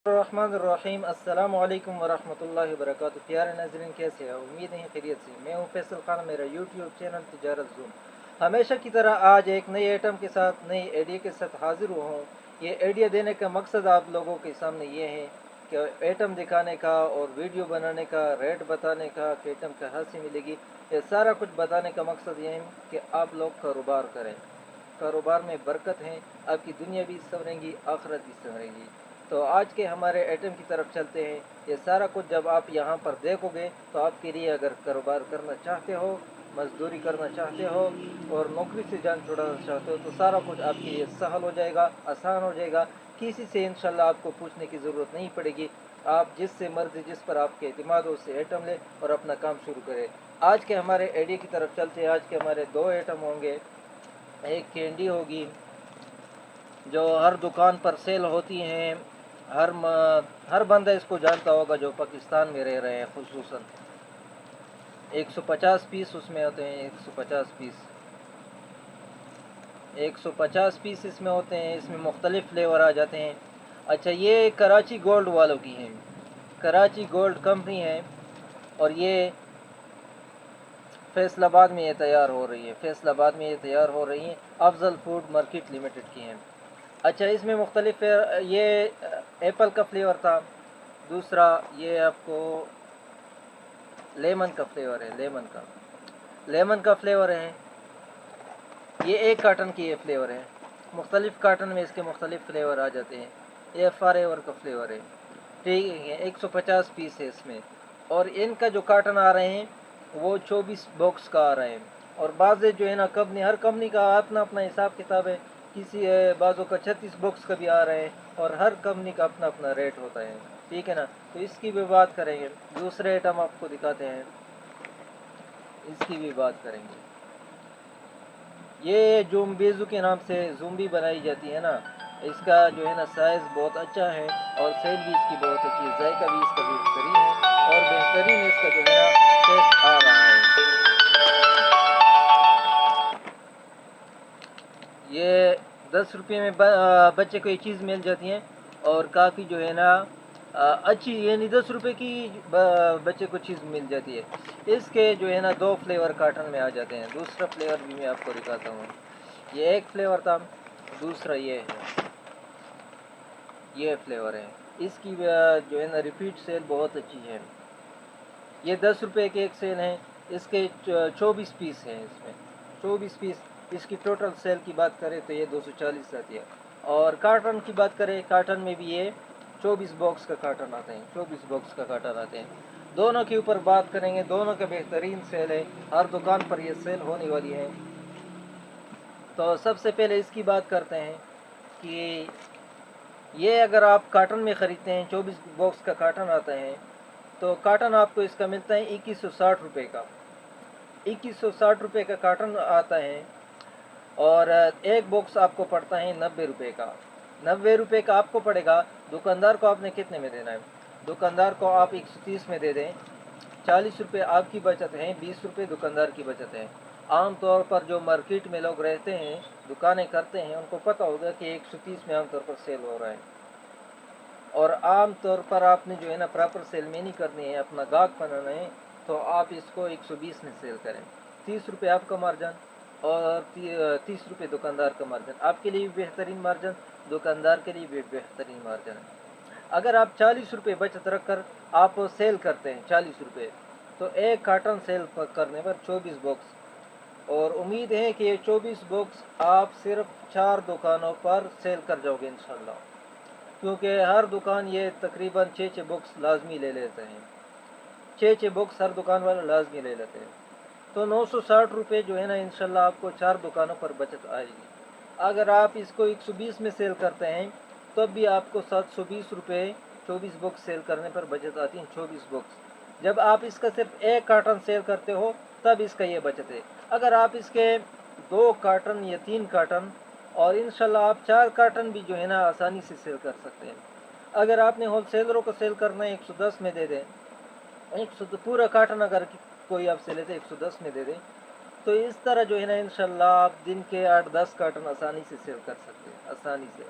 الرحمن الرحیم السلام علیکم ورحمۃ اللہ وبرکاتہ۔ پیارے ناظرین، کیسے ہیں؟ امید ہے خیریت سے۔ میں ہوں فیصل خان، میرا یوٹیوب چینل تجارت زوم۔ ہمیشہ کی طرح آج ایک نئی آئٹم کے ساتھ، نئی آئیڈیا کے ساتھ حاضر ہوا ہوں۔ یہ آئیڈیا دینے کا مقصد آپ لوگوں کے سامنے یہ ہے کہ آئٹم دکھانے کا اور ویڈیو بنانے کا، ریٹ بتانے کا کہ آئٹم کہاں سے ملے گی، یہ سارا کچھ بتانے کا مقصد یہ ہے کہ آپ لوگ کاروبار کریں۔ کاروبار میں برکت ہے، آپ کی دنیا بھی سنورے گی، آخرت بھی سنورے گی۔ تو آج کے ہمارے آئٹم کی طرف چلتے ہیں۔ یہ سارا کچھ جب آپ یہاں پر دیکھو گے تو آپ کے لیے، اگر کاروبار کرنا چاہتے ہو، مزدوری کرنا چاہتے ہو اور نوکری سے جان چھڑانا چاہتے ہو، تو سارا کچھ آپ کے لیے سہل ہو جائے گا، آسان ہو جائے گا۔ کسی سے انشاءاللہ آپ کو پوچھنے کی ضرورت نہیں پڑے گی۔ آپ جس سے مرضی، جس پر آپ کے اعتماد ہو، اس سے آئٹم لے اور اپنا کام شروع کریں۔ آج کے ہمارے آئیڈیا کی طرف چلتے ہیں۔ آج کے ہمارے دو آئٹم ہوں گے۔ ایک کینڈی ہوگی جو ہر دکان پر سیل ہوتی ہیں، ہر بندہ اس کو جانتا ہوگا جو پاکستان میں رہ رہے ہیں خصوصاً۔ 150 پیس اس میں ہوتے ہیں، 150 پیس اس میں ہوتے ہیں۔ اس میں مختلف فلیور آ جاتے ہیں۔ اچھا، یہ کراچی گولڈ والوں کی ہیں، کراچی گولڈ کمپنی ہے، اور یہ فیصل آباد میں یہ تیار ہو رہی ہے، افضل فوڈ مارکیٹ لمیٹڈ کی ہیں۔ اچھا، اس میں مختلف یہ ایپل کا فلیور تھا، دوسرا یہ آپ کو لیمن کا فلیور ہے، لیمن کا فلیور ہے۔ یہ ایک کارٹن کی یہ فلیور ہے، مختلف کارٹن میں اس کے مختلف فلیور آ جاتے ہیں۔ یہ فاریور کا فلیور ہے، ٹھیک ہے۔ 150 پیس ہے اس میں، اور ان کا جو کارٹن آ رہے ہیں وہ 24 باکس کا آ رہے ہیں۔ اور بعض جو ہے نا ہر کمپنی کا اپنا اپنا حساب کتاب ہے۔ کسی بعضوں کا 36 باکس کا بھی آ رہے ہیں، اور ہر کمپنی کا اپنا اپنا ریٹ ہوتا ہے، ٹھیک ہے نا۔ تو اس کی بھی بات کریں گے۔ دوسرے آئٹم آپ کو دکھاتے ہیں، اس کی بھی بات کریں گے۔ یہ جومبیزو کے نام سے زومبی بنائی جاتی ہے نا، اس کا جو ہے نا سائز بہت اچھا ہے، اور سیل بھی اس کی بہت اچھی ہے، ذائقہ بھی اس کا بہترین ہے، اور بہترین اس کا جو ہے نا ٹیسٹ آ رہا ہے۔ یہ 10 روپے میں بچے کو یہ چیز مل جاتی ہیں، اور کافی جو ہے نا اچھی، یعنی 10 روپے کی بچے کو چیز مل جاتی ہے۔ اس کے جو ہے نا 2 فلیور کارٹن میں آ جاتے ہیں۔ دوسرا فلیور بھی میں آپ کو دکھاتا ہوں۔ یہ ایک فلیور تھا، دوسرا یہ ہے، یہ فلیور ہے۔ اس کی جو ہے نا ریپیٹ سیل بہت اچھی ہے۔ یہ 10 روپے کے ایک سیل ہیں، اس کے 24 پیس ہیں، اس میں 24 پیس۔ اس کی ٹوٹل سیل کی بات کریں تو یہ 240 آتی ہے۔ اور کارٹن کی بات کریں، کارٹن میں بھی یہ 24 باکس کا کارٹن آتے ہیں، 24 باکس کا کارٹن آتے ہیں۔ دونوں کے اوپر بات کریں گے، دونوں کا بہترین سیل ہے، ہر دکان پر یہ سیل ہونے والی ہے۔ تو سب سے پہلے اس کی بات کرتے ہیں کہ یہ اگر آپ کارٹن میں خریدتے ہیں، 24 باکس کا کارٹن آتا ہے، تو کارٹن آپ کو اس کا ملتا ہے 2160 روپے کا، 2160 روپے کا کارٹن آتا ہے۔ اور ایک باکس آپ کو پڑتا ہے 90 روپے کا، 90 روپے کا آپ کو پڑے گا۔ دکاندار کو آپ نے کتنے میں دینا ہے؟ دکاندار کو آپ 130 میں دے دیں، 40 روپے آپ کی بچت ہے، 20 روپے دکاندار کی بچت ہے۔ عام طور پر جو مارکیٹ میں لوگ رہتے ہیں، دکانیں کرتے ہیں، ان کو پتہ ہوگا کہ 130 میں عام طور پر سیل ہو رہا ہے۔ اور عام طور پر آپ نے جو ہے نا پراپر سیل میں نہیں کرنی ہے، اپنا گاہک بنانا ہے، تو آپ اس کو 120 میں سیل کریں۔ 30 روپے آپ کا مارجن، اور 30 روپے دکاندار کا مارجن۔ آپ کے لیے بھی بہترین مارجن، دکاندار کے لیے بھی بہترین مارجن ہے۔ اگر آپ 40 روپے بچت رکھ کر آپ سیل کرتے ہیں 40 روپے، تو ایک کارٹن سیل کرنے پر 24 باکس، اور امید ہے کہ یہ 24 باکس آپ صرف 4 دکانوں پر سیل کر جاؤ گے انشاءاللہ، کیونکہ ہر دکان یہ تقریباً 6 باکس لازمی لے لیتے ہیں، 6 باکس ہر دکان والا لازمی لے لیتے ہیں۔ تو 960 روپے جو ہے نا انشاءاللہ آپ کو 4 دکانوں پر بچت آئے گی۔ اگر آپ اس کو 120 میں سیل کرتے ہیں، تب بھی آپ کو 720 روپے 24 باکس سیل کرنے پر بچت آتی ہیں، 24 باکس۔ جب آپ اس کا صرف ایک کارٹن سیل کرتے ہو، تب اس کا یہ بچت ہے۔ اگر آپ اس کے 2 کارٹن یا 3 کارٹن، اور انشاءاللہ آپ 4 کارٹن بھی جو ہے نا آسانی سے سیل کر سکتے ہیں۔ اگر آپ نے ہول سیلروں کو سیل کرنا ہے، 110 میں دے دیں، پورا کارٹن اگر کوئی آپ سے لیتے 110 میں دے دیں، تو اس طرح جو ہے نا انشاءاللہ آپ دن کے 8-10 کارٹن آسانی سے سیل کر سکتے ہیں، آسانی سے۔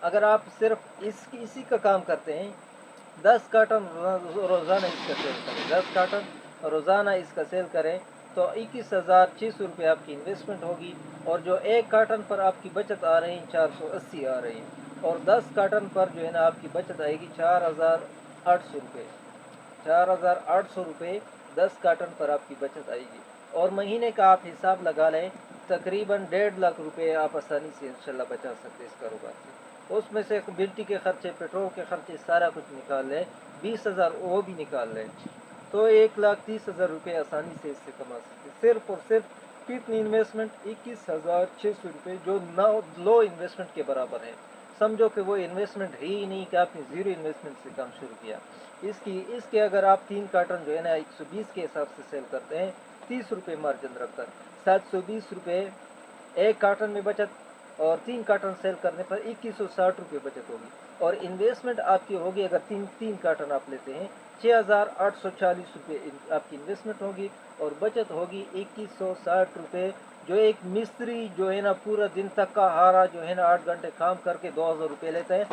اگر آپ صرف اسی کا کام کرتے ہیں، 10 کارٹن روزانہ اس کا سیل کریں، 10 کارٹن روزانہ اس کا سیل کریں تو 21,600 روپے آپ کی انویسٹمنٹ ہوگی، اور جو ایک کارٹن پر آپ کی بچت آ رہی ہیں 480 آ رہی ہیں، اور 10 کارٹن پر جو ہے نا آپ کی بچت آئے گی 4,800 روپے، 4,800 روپے 10 کارٹن پر آپ کی بچت آئے گی، اور مہینے کا آپ حساب لگا لیں تقریباً 1.5 لاکھ روپے آپ آسانی سے انشاءاللہ بچا سکتے اس کاروبار سے۔ اس میں سے بجلی کے خرچے، پیٹرول کے خرچے سارا کچھ نکال لیں، 20,000 وہ بھی نکال لیں تو 1,30,000 روپے آسانی سے اس سے کما سکتے، صرف اور صرف کتنی انویسٹمنٹ 21,600 روپے، جو لو انویسٹمنٹ کے برابر ہے۔ سمجھو کہ وہ انویسٹمنٹ ہی نہیں کہ آپ نے زیرو انویسٹمنٹ سے کام شروع کیا۔ اس کے اگر آپ 3 کارٹن جو ہے نا 120 کے حساب سے سیل کرتے ہیں، 30 روپے مارجن رکھ کر 720 روپے ایک کارٹن میں بچت، اور 3 کارٹن سیل کرنے پر 2160 روپے بچت ہوگی، اور انویسٹمنٹ آپ کی ہوگی اگر تین کارٹن آپ لیتے ہیں 6,840 روپے آپ کی انویسٹمنٹ ہوگی، اور بچت ہوگی 2160 روپے، جو ایک مستری جو ہے نا پورا دن تک کا ہارا جو ہے نا 8 گھنٹے کام کر کے 2,000 روپے لیتا ہے،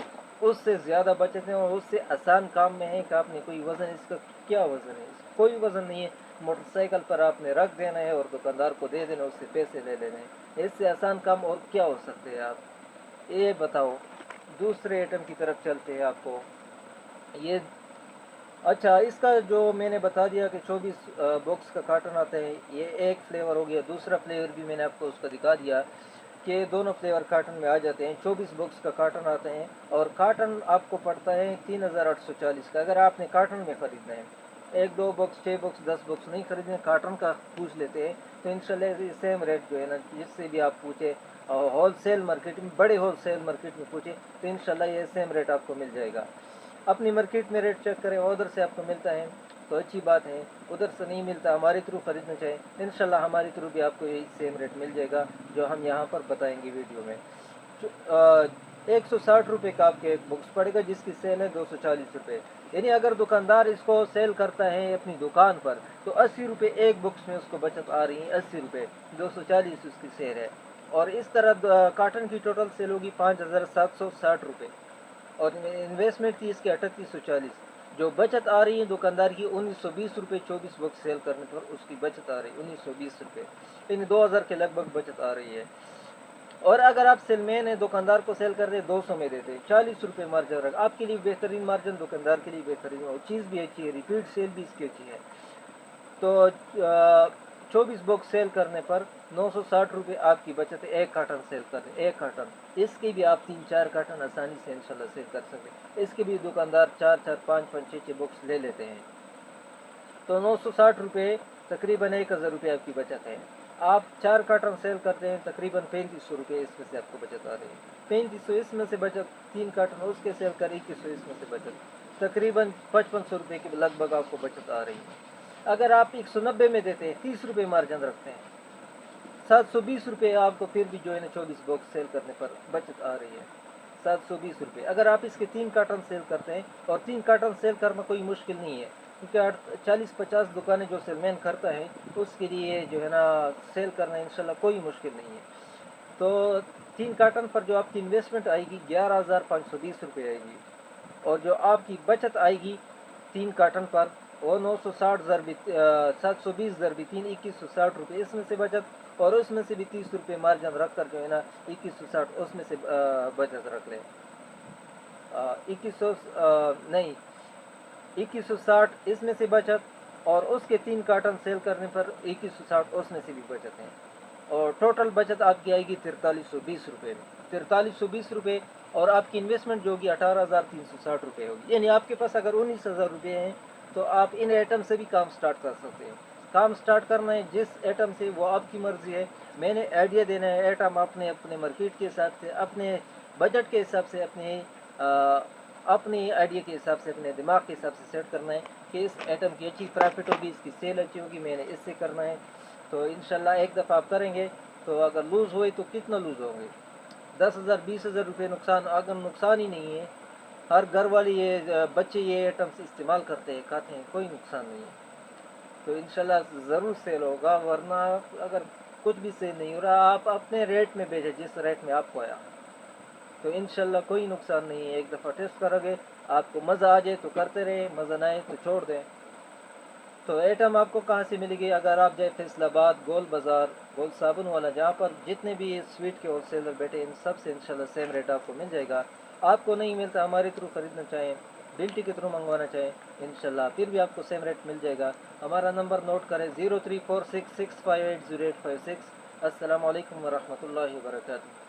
اس سے زیادہ بچت ہے، اور اس سے آسان کام میں ہے کہ آپ نے کوئی وزن، اس کا کیا وزن ہے، کوئی وزن نہیں ہے، موٹر سائیکل پر آپ نے رکھ دینا ہے اور دکاندار کو دے دینا، اس سے پیسے لے لینے ہیں، اس سے آسان کام اور کیا ہو سکتے ہیں آپ یہ بتاؤ۔ دوسرے آئٹم کی طرف چلتے ہیں، آپ کو یہ اچھا اس کا جو میں نے بتا دیا کہ 24 باکس کا کارٹن آتا ہے، یہ ایک فلیور ہو گیا، دوسرا فلیور بھی میں نے آپ کو اس کا دکھا دیا کہ دونوں فلیور کارٹن میں آ جاتے ہیں، 24 باکس کا کارٹن آتے ہیں، اور کارٹن آپ کو پڑتا ہے 3,840 کا، اگر آپ نے کارٹن میں خریدنا ہے، 1 2 باکس 6 باکس 10 باکس نہیں خریدنے، کارٹن کا پوچھ لیتے ہیں تو انشاءاللہ سیم ریٹ جو ہے نا جس سے بھی آپ پوچھے، ہول سیل مارکیٹ میں، بڑے ہول سیل مارکیٹ میں پوچھے تو انشاءاللہ یہ سیم ریٹ آپ کو مل جائے گا۔ اپنی مارکیٹ میں ریٹ چیک کریں، ادھر سے آپ کو ملتا ہے تو اچھی بات ہے، ادھر سے نہیں ملتا ہماری تھرو خریدنا چاہیے، انشاءاللہ ہماری تھرو بھی آپ کو یہی سیم ریٹ مل جائے گا جو ہم یہاں پر بتائیں گے ویڈیو میں۔ 160 روپے کا آپ کے ایک بکس پڑے گا، جس کی سیل ہے 240 روپے، یعنی اگر دکاندار اس کو سیل کرتا ہے اپنی دکان پر تو 80 روپے ایک بکس میں اس کو بچت آ رہی ہے، 80 روپے، 240 اس کی سیل ہے، اور اس طرح کارٹن کی ٹوٹل سیل ہوگی 5,760 روپے، اور انویسٹمنٹ تھی اس کی 3,840، جو بچت آ رہی ہے دکاندار کی 1,920 روپے، 24 بکس سیل کرنے پر اس کی بچت آ رہی ہے 1,920 روپے، یعنی 2,000 کے لگ بھگ بچت آ رہی ہے، اور اگر آپ سیل مین ہیں دکاندار کو سیل کر دیں 200 میں دیتے 40 روپے مارجن رکھ، آپ کے لیے بہترین مارجن، دکاندار کے لیے بہترین، اور چیز بھی اچھی ہے، ریپیٹ سیل بھی اس کی اچھی ہے، تو 24 باکس سیل کرنے پر 960 روپے آپ کی بچت ہے، ایک کارٹن سیل کریں، ایک کارٹن، اس کے بھی آپ 3 4 کارٹن آسانی سے انشاءاللہ سیل کر سکتے، اس کے بھی دکاندار 4 4 5 5 6 6 باکس لے لیتے ہیں، تو 960 روپے تقریباً 1,000 روپے آپ کی بچت ہے، آپ 4 کارٹن سیل کرتے ہیں تقریباً 3,500 روپے اس میں سے آپ کو بچت آ رہی ہے، 3,500 اس میں سے بچت، 3 کارٹن اس کے سیل کر 2,100 اس میں سے بچت، تقریباً 5,500 روپے کی لگ بھگ آپ کو بچت آ رہی ہے۔ اگر آپ 190 میں دیتے ہیں 30 روپے مارجن رکھتے ہیں، 720 روپے آپ کو پھر بھی جو ہے نا 24 باکس سیل کرنے پر بچت آ رہی ہے، 720 روپے، اگر آپ اس کے 3 کارٹن سیل کرتے ہیں، اور 3 کارٹن سیل کرنا کوئی مشکل نہیں ہے، کیونکہ 40 50 دکانیں جو سیل مین کرتا ہے اس کے لیے جو ہے نا سیل کرنا انشاءاللہ کوئی مشکل نہیں ہے، تو 3 کارٹن پر جو آپ کی انویسٹمنٹ آئے گی 11,520 روپے آئے گی، اور جو آپ کی بچت آئے گی 3 کارٹن پر وہ 960 ضربی 720 ضربی 3 2,160 روپے اس میں سے بچت، اور اس میں سے بھی 30 روپے مارجن رکھ کر جو ہے نا 2,160 اس میں سے بچت رکھ لیں، 2100 نہیں 2,160 اس میں سے بچت، اور اس کے 3 کارٹن سیل کرنے پر 2,160 اس میں سے بھی بچت ہے، اور ٹوٹل بچت آپ کی آئے گی 4,320 روپے میں، 4,320 روپے، اور آپ کی انویسٹمنٹ جو ہوگی 18,360 روپے ہوگی، یعنی آپ کے پاس اگر 19,000 روپے ہیں تو آپ ان آئٹم سے بھی کام سٹارٹ کر سکتے ہیں، کام سٹارٹ کرنا ہے جس آئٹم سے وہ آپ کی مرضی ہے، میں نے آئیڈیا دینا ہے، آئٹم آپ نے اپنے مارکیٹ کے حساب سے، اپنے بجٹ کے حساب سے، اپنی آئیڈیا کے حساب سے، اپنے دماغ کے حساب سے سیٹ کرنا ہے کہ اس آئٹم کی اچھی پرافٹ ہوگی، اس کی سیل اچھی ہوگی، میں نے اس سے کرنا ہے، تو انشاءاللہ ایک دفعہ آپ کریں گے تو اگر لوز ہوئی تو کتنا لوز ہوں گے، 10,000 20,000 روپے نقصان، اگر نقصان ہی نہیں ہے، ہر گھر والے یہ بچے یہ آئٹمس استعمال کرتے ہیں، کھاتے ہیں، کوئی نقصان نہیں ہے، تو انشاءاللہ ضرور سیل ہوگا، ورنہ اگر کچھ بھی سیل نہیں ہو رہا آپ اپنے ریٹ میں بیچیں جس ریٹ میں آپ کو آیا، تو انشاءاللہ کوئی نقصان نہیں ہے. ایک دفعہ ٹیسٹ کرو گے, آپ کو مزہ آ جائے تو کرتے رہے, مزہ نہ آئے تو چھوڑ دیں. تو ایٹم آپ کو کہاں سے ملے گی؟ اگر آپ جائے فیصل آباد, گول بازار, گول صابن والا, جہاں پر جتنے بھی سویٹ کے ہول سیلر بیٹھے, ان سب سے انشاءاللہ سیم ریٹ آپ کو مل جائے گا. آپ کو نہیں ملتا, ہمارے تھرو خریدنا چاہیں, ڈلٹی کے تھرو منگوانا چاہیں, انشاءاللہ پھر بھی آپ کو سیم ریٹ مل جائے گا. ہمارا نمبر نوٹ کریں 0346658086. السلام علیکم ورحمۃ اللہ وبرکاتہ.